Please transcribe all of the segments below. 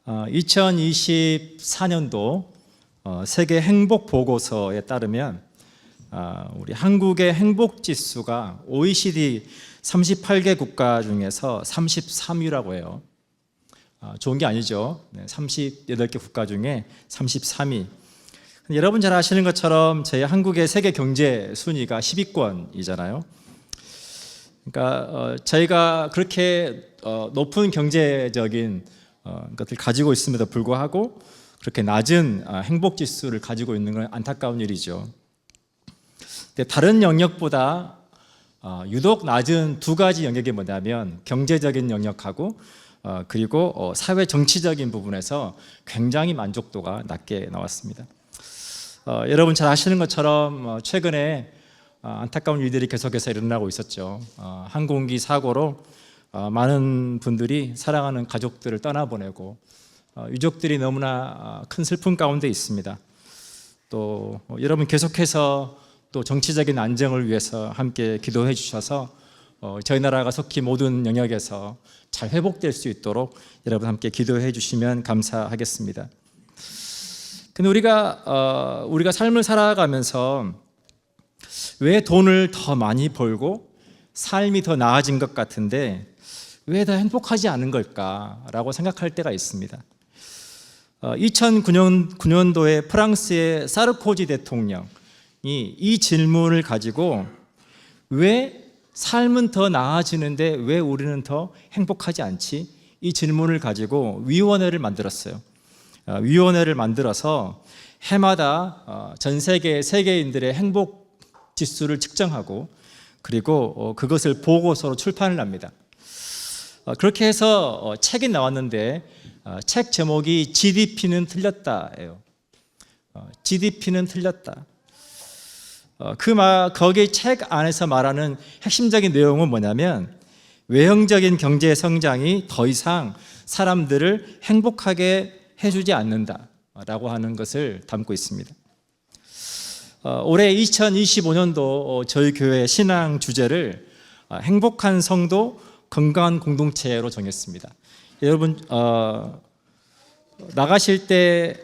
2024년도 세계 행복 보고서에 따르면 우리 한국의 행복 지수가 OECD 38개 국가 중에서 33위라고 해요. 좋은 게 아니죠. 38개 국가 중에 33위. 여러분 잘 아시는 것처럼 저희 한국의 세계 경제 순위가 10위권이잖아요. 그러니까 저희가 그렇게 높은 경제적인 것을 가지고 있음에도 불구하고 그렇게 낮은 행복 지수를 가지고 있는 건 안타까운 일이죠. 근데 다른 영역보다 유독 낮은 두 가지 영역이 뭐냐면 경제적인 영역하고 그리고 사회 정치적인 부분에서 굉장히 만족도가 낮게 나왔습니다. 여러분 잘 아시는 것처럼 최근에 안타까운 일들이 계속해서 일어나고 있었죠. 항공기 사고로 많은 분들이 사랑하는 가족들을 떠나보내고 유족들이 너무나 큰 슬픔 가운데 있습니다. 또 여러분 계속해서 또 정치적인 안정을 위해서 함께 기도해 주셔서 저희 나라가 속히 모든 영역에서 잘 회복될 수 있도록 여러분 함께 기도해 주시면 감사하겠습니다. 근데 우리가 삶을 살아가면서 왜 돈을 더 많이 벌고 삶이 더 나아진 것 같은데 왜 더 행복하지 않은 걸까라고 생각할 때가 있습니다. 2009년도에 프랑스의 사르코지 대통령이 이 질문을 가지고 왜 삶은 더 나아지는데 왜 우리는 더 행복하지 않지? 이 질문을 가지고 위원회를 만들었어요. 위원회를 만들어서 해마다 전 세계 세계인들의 행복 지수를 측정하고 그리고 그것을 보고서로 출판을 합니다. 그렇게 해서 책이 나왔는데 책 제목이 GDP는 틀렸다예요. GDP는 틀렸다. 거기 책 안에서 말하는 핵심적인 내용은 뭐냐면 외형적인 경제 성장이 더 이상 사람들을 행복하게 해주지 않는다라고 하는 것을 담고 있습니다. 올해 2025년도 저희 교회 신앙 주제를 행복한 성도, 건강한 공동체로 정했습니다. 여러분 나가실 때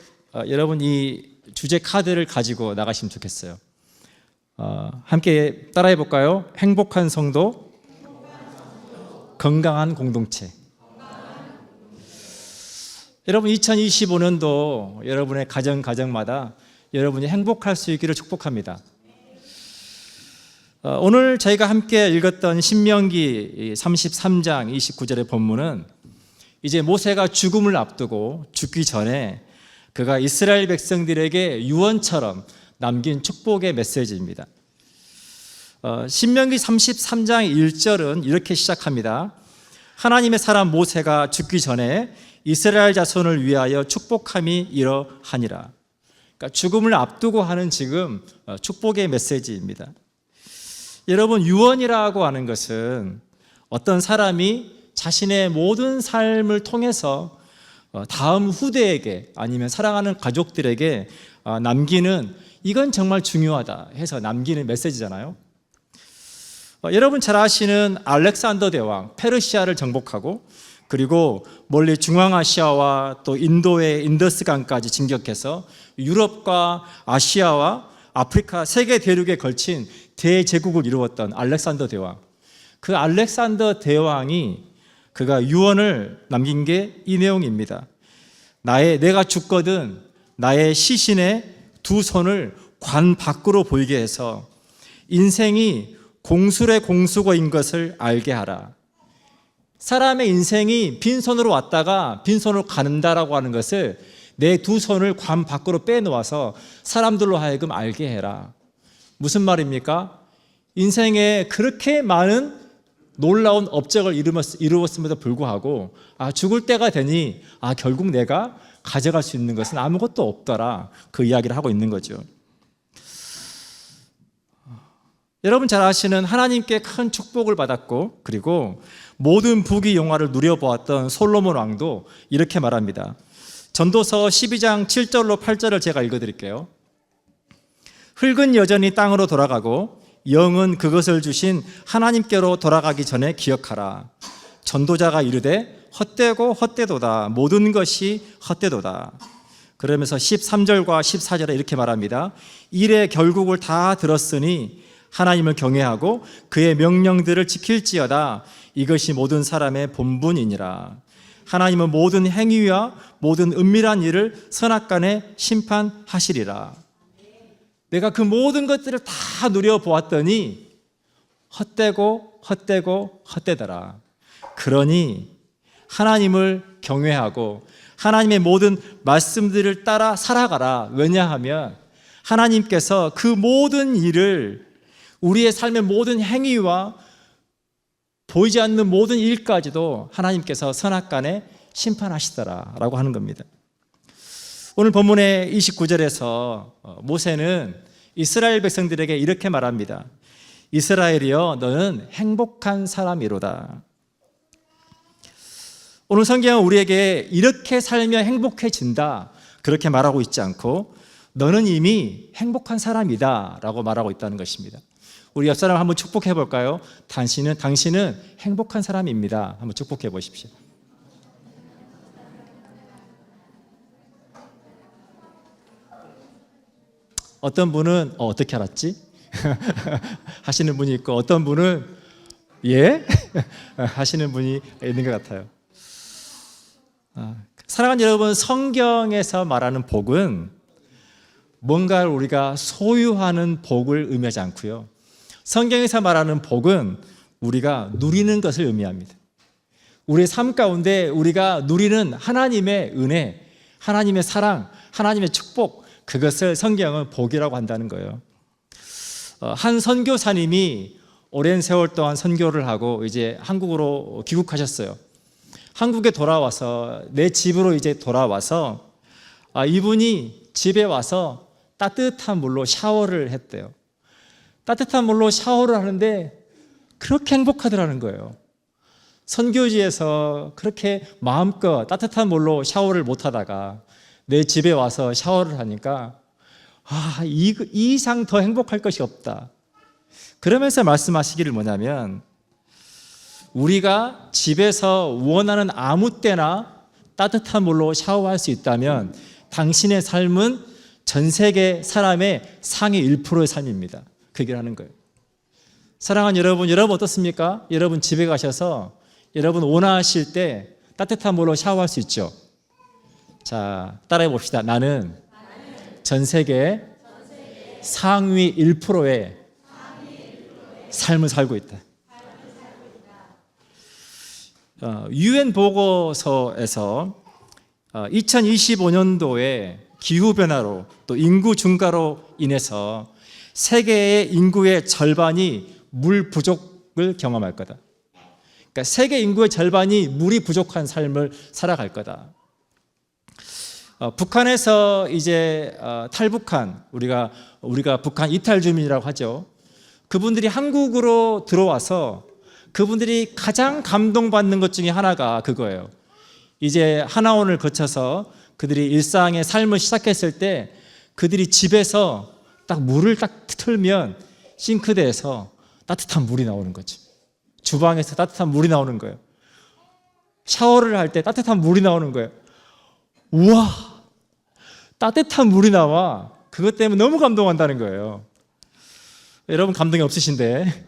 여러분 이 주제 카드를 가지고 나가시면 좋겠어요. 함께 따라해 볼까요? 행복한 성도, 건강한 공동체. 여러분 2025년도 여러분의 가정마다 여러분이 행복할 수 있기를 축복합니다. 오늘 저희가 함께 읽었던 신명기 33장 29절의 본문은 이제 모세가 죽음을 앞두고 죽기 전에 그가 이스라엘 백성들에게 유언처럼 남긴 축복의 메시지입니다. 신명기 33장 1절은 이렇게 시작합니다. 하나님의 사람 모세가 죽기 전에 이스라엘 자손을 위하여 축복함이 이러하니라. 그러니까 죽음을 앞두고 하는 지금 축복의 메시지입니다. 여러분 유언이라고 하는 것은 어떤 사람이 자신의 모든 삶을 통해서 다음 후대에게 아니면 사랑하는 가족들에게 남기는 이건 정말 중요하다 해서 남기는 메시지잖아요. 여러분 잘 아시는 알렉산더 대왕 페르시아를 정복하고 그리고 멀리 중앙아시아와 또 인도의 인더스강까지 진격해서 유럽과 아시아와 아프리카 세계 대륙에 걸친 대제국을 이루었던 알렉산더 대왕. 그 알렉산더 대왕이 그가 유언을 남긴 게 이 내용입니다. 내가 죽거든 나의 시신의 두 손을 관 밖으로 보이게 해서 인생이 공술의 공수거인 것을 알게 하라. 사람의 인생이 빈손으로 왔다가 빈손으로 간다라고 하는 것을 내 두 손을 관 밖으로 빼놓아서 사람들로 하여금 알게 해라. 무슨 말입니까? 인생에 그렇게 많은 놀라운 업적을 이루었음에도 불구하고 죽을 때가 되니 결국 내가 가져갈 수 있는 것은 아무것도 없더라. 그 이야기를 하고 있는 거죠. 여러분 잘 아시는 하나님께 큰 축복을 받았고 그리고 모든 부귀 영화를 누려보았던 솔로몬 왕도 이렇게 말합니다. 전도서 12장 7절로 8절을 제가 읽어드릴게요. 흙은 여전히 땅으로 돌아가고 영은 그것을 주신 하나님께로 돌아가기 전에 기억하라. 전도자가 이르되 헛되고 헛되도다. 모든 것이 헛되도다. 그러면서 13절과 14절에 이렇게 말합니다. 일의 결국을 다 들었으니 하나님을 경외하고 그의 명령들을 지킬지어다. 이것이 모든 사람의 본분이니라. 하나님은 모든 행위와 모든 은밀한 일을 선악간에 심판하시리라. 내가 그 모든 것들을 다 누려보았더니 헛되고 헛되고 헛되더라. 그러니 하나님을 경외하고 하나님의 모든 말씀들을 따라 살아가라. 왜냐하면 하나님께서 그 모든 일을, 우리의 삶의 모든 행위와 보이지 않는 모든 일까지도 하나님께서 선악간에 심판하시더라 라고 하는 겁니다. 오늘 본문의 29절에서 모세는 이스라엘 백성들에게 이렇게 말합니다. 이스라엘이여, 너는 행복한 사람이로다. 오늘 성경은 우리에게 이렇게 살면 행복해진다 그렇게 말하고 있지 않고 너는 이미 행복한 사람이다 라고 말하고 있다는 것입니다. 우리 옆 사람 한번 축복해 볼까요? 당신은 행복한 사람입니다. 한번 축복해 보십시오. 어떤 분은 어떻게 알았지? 하시는 분이 있고 어떤 분은 예? 하시는 분이 있는 것 같아요. 사랑하는 여러분, 성경에서 말하는 복은 뭔가를 우리가 소유하는 복을 의미하지 않고요. 성경에서 말하는 복은 우리가 누리는 것을 의미합니다. 우리의 삶 가운데 우리가 누리는 하나님의 은혜, 하나님의 사랑, 하나님의 축복, 그것을 성경은 복이라고 한다는 거예요. 한 선교사님이 오랜 세월 동안 선교를 하고 이제 한국으로 귀국하셨어요. 한국에 돌아와서 내 집으로 이제 돌아와서 이분이 집에 와서 따뜻한 물로 샤워를 했대요. 따뜻한 물로 샤워를 하는데 그렇게 행복하더라는 거예요. 선교지에서 그렇게 마음껏 따뜻한 물로 샤워를 못 하다가 내 집에 와서 샤워를 하니까 이 이상 더 행복할 것이 없다. 그러면서 말씀하시기를 뭐냐면 우리가 집에서 원하는 아무 때나 따뜻한 물로 샤워할 수 있다면 당신의 삶은 전 세계 사람의 상위 1%의 삶입니다. 그 얘기를 하는 거예요. 사랑하는 여러분 어떻습니까? 여러분 집에 가셔서 여러분 원하실 때 따뜻한 물로 샤워할 수 있죠? 자, 따라해 봅시다. 나는 전 세계 상위 1%의 삶을 살고 있다. UN 보고서에서 2025년도에 기후변화로 또 인구 증가로 인해서 세계의 인구의 절반이 물 부족을 경험할 거다. 그러니까 세계 인구의 절반이 물이 부족한 삶을 살아갈 거다. 북한에서 이제 탈북한 우리가 북한 이탈 주민이라고 하죠. 그분들이 한국으로 들어와서 그분들이 가장 감동받는 것 중에 하나가 그거예요. 이제 하나원을 거쳐서 그들이 일상의 삶을 시작했을 때 그들이 집에서 딱 물을 딱 틀면 싱크대에서 따뜻한 물이 나오는 거죠. 주방에서 따뜻한 물이 나오는 거예요. 샤워를 할 때 따뜻한 물이 나오는 거예요. 우와, 따뜻한 물이 나와. 그것 때문에 너무 감동한다는 거예요. 여러분 감동이 없으신데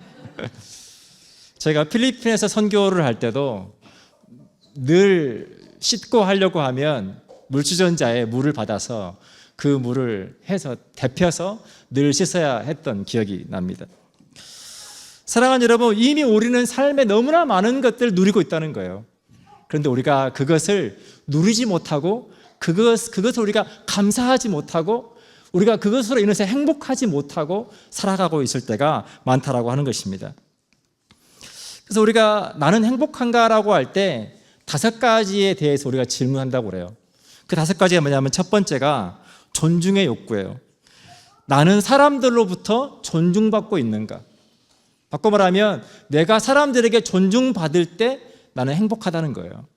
제가 필리핀에서 선교를 할 때도 늘 씻고 하려고 하면 물주전자에 물을 받아서 그 물을 해서 데펴서 늘 씻어야 했던 기억이 납니다. 사랑하는 여러분, 이미 우리는 삶에 너무나 많은 것들을 누리고 있다는 거예요. 그런데 우리가 그것을 누리지 못하고 그것을 우리가 감사하지 못하고 우리가 그것으로 인해서 행복하지 못하고 살아가고 있을 때가 많다라고 하는 것입니다. 그래서 우리가 나는 행복한가라고 할 때 5가지에 대해서 우리가 질문한다고 그래요. 그 5가지가 뭐냐면 첫 번째가 존중의 욕구예요. 나는 사람들로부터 존중받고 있는가? 바꿔 말하면 내가 사람들에게 존중받을 때 나는 행복하다는 거예요.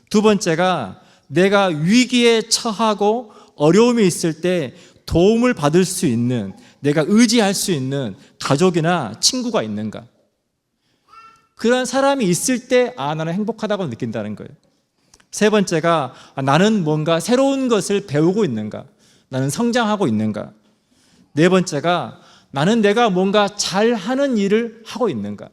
두 번째가 내가 위기에 처하고 어려움이 있을 때 도움을 받을 수 있는, 내가 의지할 수 있는 가족이나 친구가 있는가? 그런 사람이 있을 때 나는 행복하다고 느낀다는 거예요. 세 번째가 나는 뭔가 새로운 것을 배우고 있는가, 나는 성장하고 있는가. 네 번째가 나는 내가 뭔가 잘하는 일을 하고 있는가,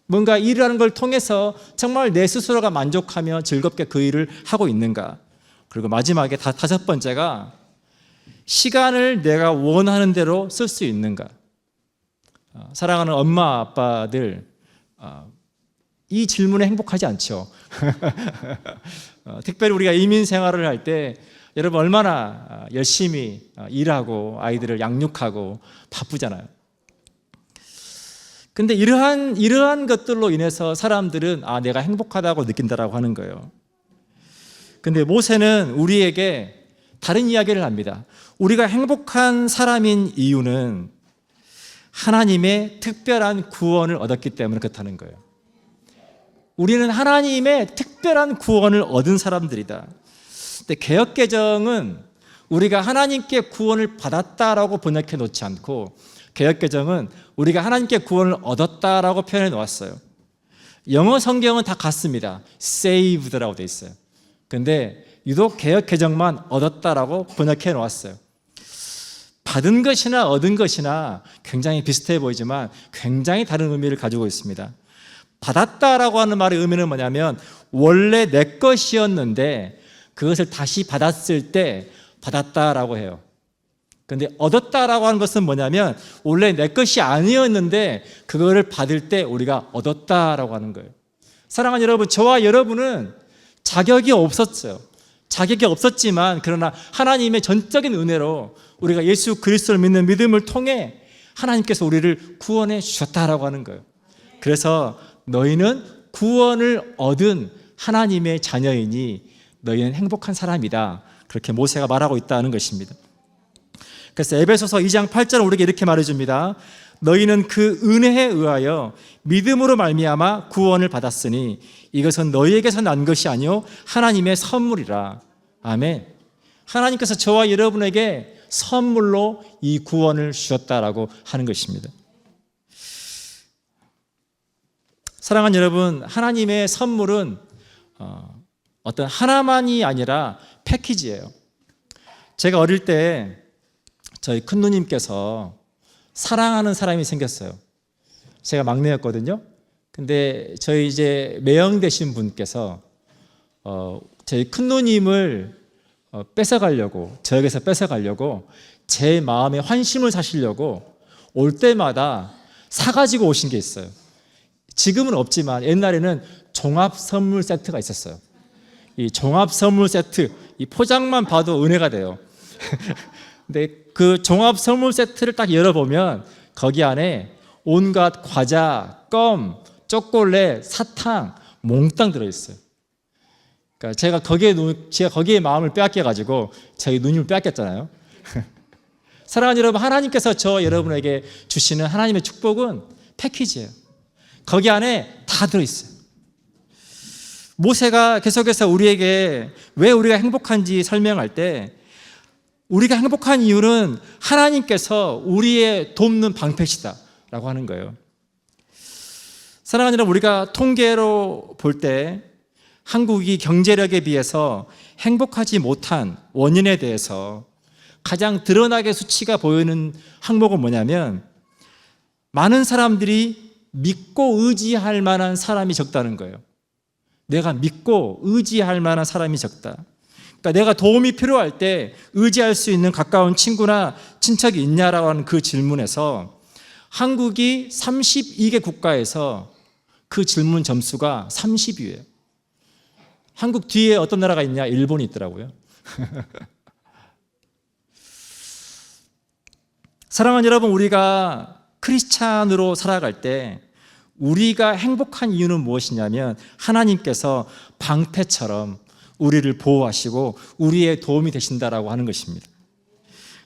뭔가 일을 하는 걸 통해서 정말 내 스스로가 만족하며 즐겁게 그 일을 하고 있는가. 그리고 마지막에 다섯 번째가 시간을 내가 원하는 대로 쓸 수 있는가. 사랑하는 엄마 아빠들, 이 질문에 행복하지 않죠. 특별히 우리가 이민 생활을 할 때 여러분 얼마나 열심히 일하고 아이들을 양육하고 바쁘잖아요. 근데 이러한 것들로 인해서 사람들은 내가 행복하다고 느낀다라고 하는 거예요. 근데 모세는 우리에게 다른 이야기를 합니다. 우리가 행복한 사람인 이유는 하나님의 특별한 구원을 얻었기 때문에 그렇다는 거예요. 우리는 하나님의 특별한 구원을 얻은 사람들이다. 근데 개역개정은 우리가 하나님께 구원을 받았다라고 번역해 놓지 않고 개역개정은 우리가 하나님께 구원을 얻었다라고 표현해 놓았어요. 영어 성경은 다 같습니다. saved라고 되어 있어요. 근데 유독 개역개정만 얻었다라고 번역해 놓았어요. 받은 것이나 얻은 것이나 굉장히 비슷해 보이지만 굉장히 다른 의미를 가지고 있습니다. 받았다라고 하는 말의 의미는 뭐냐면 원래 내 것이었는데 그것을 다시 받았을 때 받았다라고 해요. 근데 얻었다라고 하는 것은 뭐냐면 원래 내 것이 아니었는데 그거를 받을 때 우리가 얻었다라고 하는 거예요. 사랑하는 여러분, 저와 여러분은 자격이 없었어요. 자격이 없었지만 그러나 하나님의 전적인 은혜로 우리가 예수 그리스도를 믿는 믿음을 통해 하나님께서 우리를 구원해 주셨다라고 하는 거예요. 그래서 너희는 구원을 얻은 하나님의 자녀이니 너희는 행복한 사람이다. 그렇게 모세가 말하고 있다는 것입니다. 그래서 에베소서 2장 8절은 우리에게 이렇게 말해줍니다. 너희는 그 은혜에 의하여 믿음으로 말미암아 구원을 받았으니 이것은 너희에게서 난 것이 아니요 하나님의 선물이라. 아멘. 하나님께서 저와 여러분에게 선물로 이 구원을 주셨다라고 하는 것입니다. 사랑하는 여러분, 하나님의 선물은 어떤 하나만이 아니라 패키지예요. 제가 어릴 때 저희 큰 누님께서 사랑하는 사람이 생겼어요. 제가 막내였거든요. 근데 저희 이제 매형 되신 분께서 저희 큰 누님을 뺏어가려고, 저에게서 뺏어가려고 제 마음에 환심을 사시려고 올 때마다 사가지고 오신 게 있어요. 지금은 없지만 옛날에는 종합 선물 세트가 있었어요. 이 종합 선물 세트, 이 포장만 봐도 은혜가 돼요. 근데 그 종합 선물 세트를 딱 열어보면 거기 안에 온갖 과자, 껌, 초콜릿, 사탕, 몽땅 들어있어요. 그러니까 제가 거기에 마음을 빼앗겨가지고 저희 누님을 빼앗겼잖아요. 사랑하는 여러분, 하나님께서 저 여러분에게 주시는 하나님의 축복은 패키지예요. 거기 안에 다 들어있어요. 모세가 계속해서 우리에게 왜 우리가 행복한지 설명할 때 우리가 행복한 이유는 하나님께서 우리의 돕는 방패시다라고 하는 거예요. 사랑하는 여러분, 우리가 통계로 볼 때 한국이 경제력에 비해서 행복하지 못한 원인에 대해서 가장 드러나게 수치가 보이는 항목은 뭐냐면 많은 사람들이 믿고 의지할 만한 사람이 적다는 거예요. 내가 믿고 의지할 만한 사람이 적다. 그러니까 내가 도움이 필요할 때 의지할 수 있는 가까운 친구나 친척이 있냐라고 하는 그 질문에서 한국이 32개 국가에서 그 질문 점수가 30위예요. 한국 뒤에 어떤 나라가 있냐? 일본이 있더라고요. 사랑하는 여러분, 우리가 크리스찬으로 살아갈 때 우리가 행복한 이유는 무엇이냐면 하나님께서 방패처럼 우리를 보호하시고 우리의 도움이 되신다라고 하는 것입니다.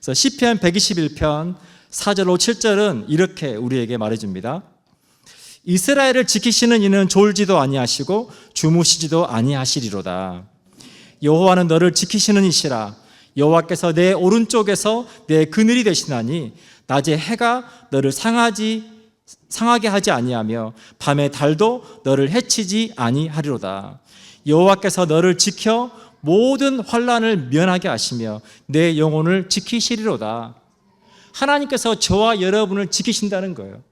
그래서 시편 121편 4절 7절은 이렇게 우리에게 말해줍니다. 이스라엘을 지키시는 이는 졸지도 아니하시고 주무시지도 아니하시리로다. 여호와는 너를 지키시는 이시라. 여호와께서 내 오른쪽에서 내 그늘이 되시나니 낮에 해가 너를 상하지 상하게 하지 아니하며 밤에 달도 너를 해치지 아니하리로다. 여호와께서 너를 지켜 모든 환난을 면하게 하시며 내 영혼을 지키시리로다. 하나님께서 저와 여러분을 지키신다는 거예요.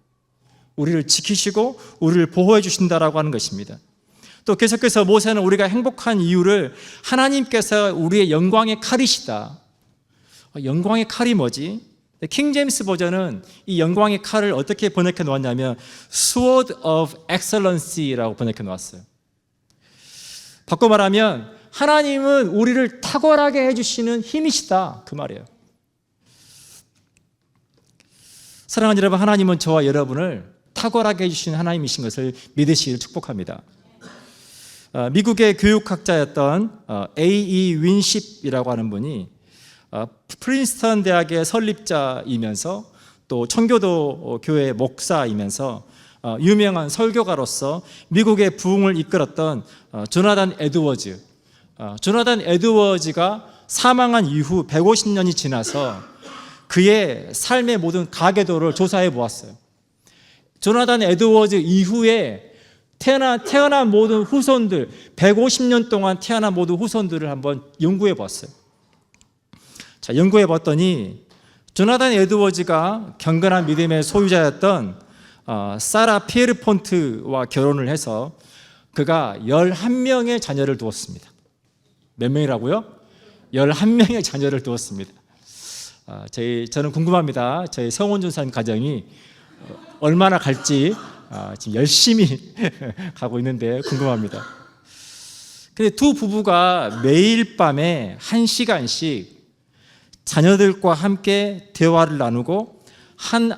우리를 지키시고 우리를 보호해 주신다라고 하는 것입니다. 또 계속해서 모세는 우리가 행복한 이유를 하나님께서 우리의 영광의 칼이시다. 영광의 칼이 뭐지? 킹 제임스 버전은 이 영광의 칼을 어떻게 번역해 놓았냐면 Sword of Excellency라고 번역해 놓았어요. 바꿔 말하면 하나님은 우리를 탁월하게 해주시는 힘이시다, 그 말이에요. 사랑하는 여러분, 하나님은 저와 여러분을 탁월하게 해주시는 하나님이신 것을 믿으시기를 축복합니다. 미국의 교육학자였던 A.E. 윈십이라고 하는 분이 프린스턴 대학의 설립자이면서 또 청교도 교회 목사이면서 유명한 설교가로서 미국의 부흥을 이끌었던 조나단 에드워즈가 사망한 이후 150년이 지나서 그의 삶의 모든 가계도를 조사해 보았어요. 조나단 에드워즈 이후에 태어난 모든 후손들, 150년 동안 태어난 모든 후손들을 한번 연구해 봤어요. 자, 연구해 봤더니 조나단 에드워즈가 경건한 믿음의 소유자였던 사라 피에르폰트와 결혼을 해서 그가 11명의 자녀를 두었습니다. 몇 명이라고요? 11명의 자녀를 두었습니다. 저는 궁금합니다. 저희 성원 전사님 가정이 얼마나 갈지 지금 열심히 가고 있는데 궁금합니다. 근데 두 부부가 매일 밤에 1시간씩 자녀들과 함께 대화를 나누고 한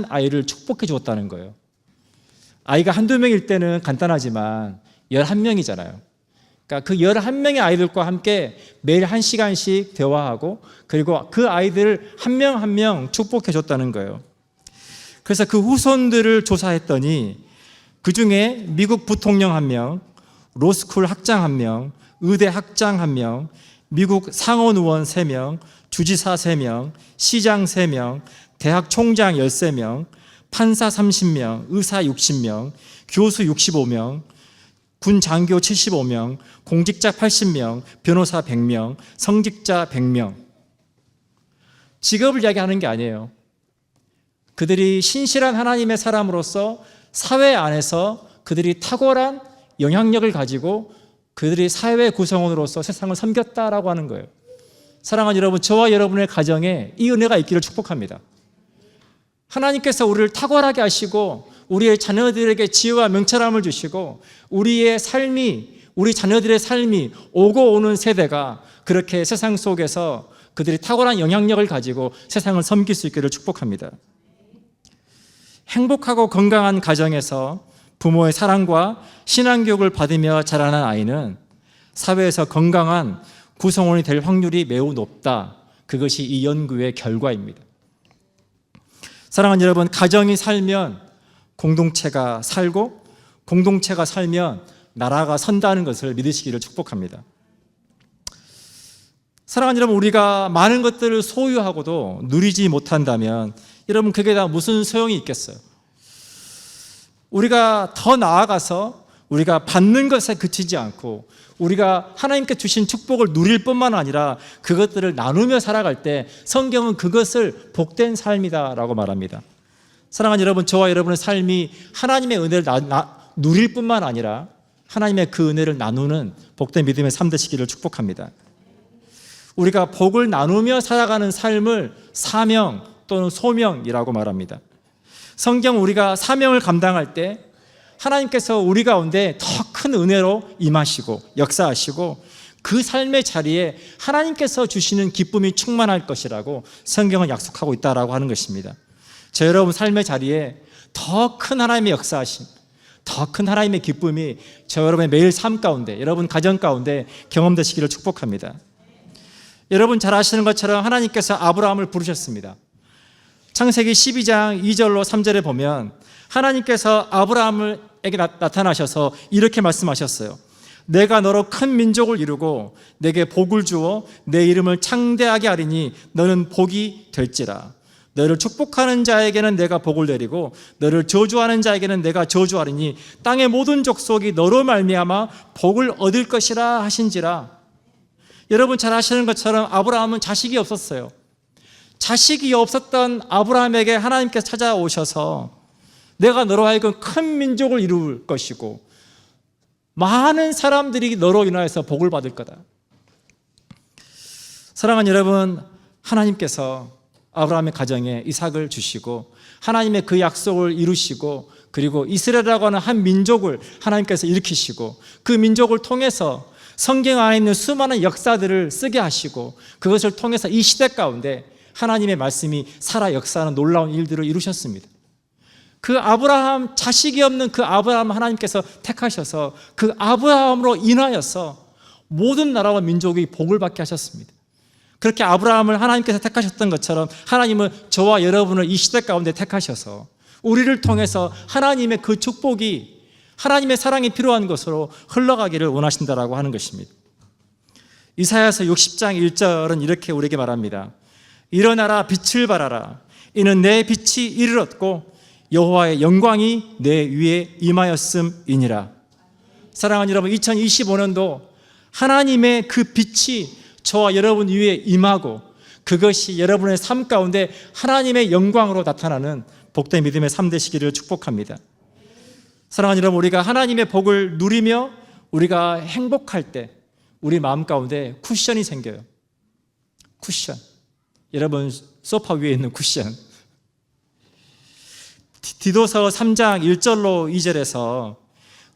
아이를 축복해 주었다는 거예요. 아이가 한두 명일 때는 간단하지만 11명이잖아요. 그러니까 그 11명의 아이들과 함께 매일 1시간씩 대화하고 그리고 그 아이들을 한 명 한 명 축복해 줬다는 거예요. 그래서 그 후손들을 조사했더니 그 중에 미국 부통령 1명, 로스쿨 학장 1명, 의대 학장 1명, 미국 상원 의원 3명, 주지사 3명, 시장 3명, 대학 총장 13명, 판사 30명, 의사 60명, 교수 65명, 군 장교 75명, 공직자 80명, 변호사 100명, 성직자 100명. 직업을 이야기하는 게 아니에요. 그들이 신실한 하나님의 사람으로서 사회 안에서 그들이 탁월한 영향력을 가지고 그들이 사회 구성원으로서 세상을 섬겼다라고 하는 거예요. 사랑하는 여러분, 저와 여러분의 가정에 이 은혜가 있기를 축복합니다. 하나님께서 우리를 탁월하게 하시고 우리의 자녀들에게 지혜와 명철함을 주시고 우리 자녀들의 삶이 오고 오는 세대가 그렇게 세상 속에서 그들이 탁월한 영향력을 가지고 세상을 섬길 수 있기를 축복합니다. 행복하고 건강한 가정에서 부모의 사랑과 신앙교육을 받으며 자라는 아이는 사회에서 건강한 구성원이 될 확률이 매우 높다. 그것이 이 연구의 결과입니다. 사랑하는 여러분, 가정이 살면 공동체가 살고 공동체가 살면 나라가 선다는 것을 믿으시기를 축복합니다. 사랑하는 여러분, 우리가 많은 것들을 소유하고도 누리지 못한다면 여러분 그게 다 무슨 소용이 있겠어요? 우리가 더 나아가서 우리가 받는 것에 그치지 않고 우리가 하나님께 주신 축복을 누릴 뿐만 아니라 그것들을 나누며 살아갈 때 성경은 그것을 복된 삶이다라고 말합니다. 사랑하는 여러분, 저와 여러분의 삶이 하나님의 은혜를 누릴 뿐만 아니라 하나님의 그 은혜를 나누는 복된 믿음의 삶 되시기를 축복합니다. 우리가 복을 나누며 살아가는 삶을 사명 또는 소명이라고 말합니다. 성경 우리가 사명을 감당할 때 하나님께서 우리 가운데 더 큰 은혜로 임하시고 역사하시고 그 삶의 자리에 하나님께서 주시는 기쁨이 충만할 것이라고 성경은 약속하고 있다라고 하는 것입니다. 저 여러분 삶의 자리에 더 큰 하나님의 역사하심, 더 큰 하나님의 기쁨이 저 여러분의 매일 삶 가운데, 여러분 가정 가운데 경험되시기를 축복합니다. 여러분 잘 아시는 것처럼 하나님께서 아브라함을 부르셨습니다. 창세기 12장 2절로 3절에 보면 하나님께서 아브라함에게 나타나셔서 이렇게 말씀하셨어요. 내가 너로 큰 민족을 이루고 내게 복을 주어 내 이름을 창대하게 하리니 너는 복이 될지라. 너를 축복하는 자에게는 내가 복을 내리고 너를 저주하는 자에게는 내가 저주하리니 땅의 모든 족속이 너로 말미암아 복을 얻을 것이라 하신지라. 여러분 잘 아시는 것처럼 아브라함은 자식이 없었어요. 자식이 없었던 아브라함에게 하나님께서 찾아오셔서 내가 너로 하여금 큰 민족을 이룰 것이고 많은 사람들이 너로 인하여서 복을 받을 거다. 사랑하는 여러분, 하나님께서 아브라함의 가정에 이삭을 주시고 하나님의 그 약속을 이루시고 그리고 이스라엘이라고 하는 한 민족을 하나님께서 일으키시고 그 민족을 통해서 성경 안에 있는 수많은 역사들을 쓰게 하시고 그것을 통해서 이 시대 가운데 하나님의 말씀이 살아 역사하는 놀라운 일들을 이루셨습니다. 그 아브라함, 자식이 없는 그 아브라함 하나님께서 택하셔서 그 아브라함으로 인하여서 모든 나라와 민족이 복을 받게 하셨습니다. 그렇게 아브라함을 하나님께서 택하셨던 것처럼 하나님은 저와 여러분을 이 시대 가운데 택하셔서 우리를 통해서 하나님의 그 축복이 하나님의 사랑이 필요한 것으로 흘러가기를 원하신다라고 하는 것입니다. 이사야서 60장 1절은 이렇게 우리에게 말합니다. 일어나라, 빛을 발하라. 이는 내 빛이 이르렀고 여호와의 영광이 내 위에 임하였음이니라. 사랑하는 여러분, 2025년도 하나님의 그 빛이 저와 여러분 위에 임하고 그것이 여러분의 삶 가운데 하나님의 영광으로 나타나는 복된 믿음의 삶 되시기를 축복합니다. 사랑하는 여러분, 우리가 하나님의 복을 누리며 우리가 행복할 때 우리 마음 가운데 쿠션이 생겨요. 쿠션. 여러분 소파 위에 있는 쿠션. 디도서 3장 1절로 2절에서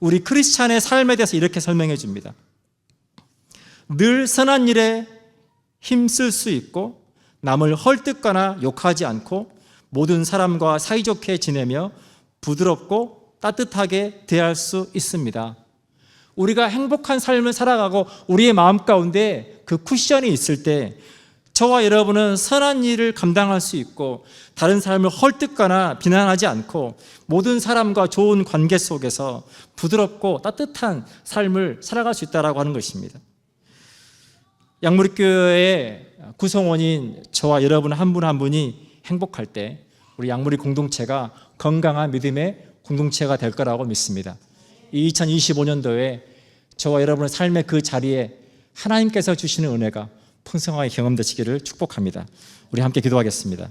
우리 크리스찬의 삶에 대해서 이렇게 설명해 줍니다. 늘 선한 일에 힘쓸 수 있고 남을 헐뜯거나 욕하지 않고 모든 사람과 사이좋게 지내며 부드럽고 따뜻하게 대할 수 있습니다. 우리가 행복한 삶을 살아가고 우리의 마음 가운데 그 쿠션이 있을 때 저와 여러분은 선한 일을 감당할 수 있고 다른 사람을 헐뜯거나 비난하지 않고 모든 사람과 좋은 관계 속에서 부드럽고 따뜻한 삶을 살아갈 수 있다고 하는 것입니다. 양무리교회의 구성원인 저와 여러분 한 분 한 분이 행복할 때 우리 양무리 공동체가 건강한 믿음의 공동체가 될 거라고 믿습니다. 이 2025년도에 저와 여러분의 삶의 그 자리에 하나님께서 주시는 은혜가 풍성하게 경험되시기를 축복합니다. 우리 함께 기도하겠습니다.